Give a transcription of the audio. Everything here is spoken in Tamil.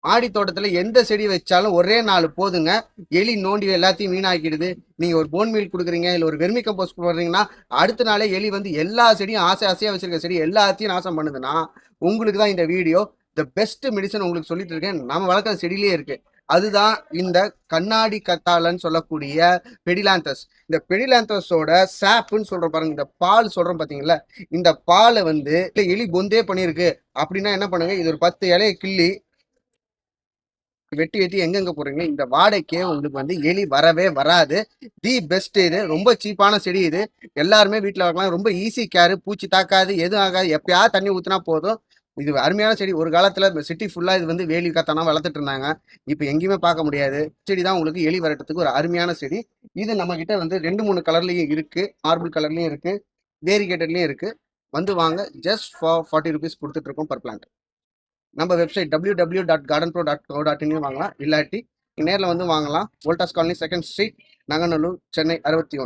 மாடி தோட்டத்துல எந்த செடி வச்சாலும் ஒரே நாள் போதுங்க, எலி நோண்டி எல்லாத்தையும் வீணாக்கிடுது. நீங்க ஒரு போன் மீல் கொடுக்குறீங்க, இல்ல ஒரு வெர்மி கம்போஸ்ட் போடுறீங்கன்னா அடுத்த நாளே எலி வந்து எல்லா செடியும் ஆசையா வச்சிருக்க செடி எல்லாத்தையும் நாசம் பண்ணுதுன்னா, உங்களுக்கு தான் இந்த வீடியோ. த பெஸ்ட் மெடிசன் உங்களுக்கு சொல்லிட்டு இருக்கேன். நம்ம வளர்க்குற செடியிலேயே இருக்கு. அதுதான் இந்த கண்ணாடி கத்தாழன்னு சொல்லக்கூடிய பெடிலாந்தஸ். இந்த பெடிலாந்தஸோட சாப்புன்னு சொல்றோம் பாருங்க, இந்த பால் சொல்றோம் பாத்தீங்களா, இந்த பாலை வந்து எலி பொந்தே பண்ணிருக்கு அப்படின்னா என்ன பண்ணுங்க, இது ஒரு 10 இலையை கிள்ளி வெட்டி வெட்டி எங்கெங்க போடுறீங்க, இந்த வாடைக்கே உங்களுக்கு வந்து எலி வரவே வராது. The best. இது ரொம்ப சீப்பான செடி. இது எல்லாருமே வீட்டில் வைக்கலாம். ரொம்ப ஈஸி கேரு, பூச்சி தாக்காது, எதுவும் ஆகாது. எப்பயாவது தண்ணி ஊற்றினா போதும். இது அருமையான செடி. ஒரு காலத்தில் சிட்டி ஃபுல்லாக இது வந்து வேலி கத்தானா வளர்த்துட்டு இருந்தாங்க. இப்போ எங்கேயுமே பார்க்க முடியாது. செடி தான் உங்களுக்கு எலி வரட்டுறதுக்கு ஒரு அருமையான செடி. இது நம்ம கிட்ட வந்து 2-3 கலர்லையும் இருக்கு. மார்பிள் கலர்லையும் இருக்கு, வேரிகேட்டட்லையும் இருக்கு. வந்து வாங்க. ஜஸ்ட் ஃபார் 40 rupees கொடுத்துட்டு இருக்கோம் பர் பிளான்ட். நம்ம வெப்சைட் www.gardenpro.co.in வாங்கலாம். இல்லாட்டி நேரில் வந்து வாங்கலாம். Voltas colony, 2nd street, Nanganallur, Chennai 61.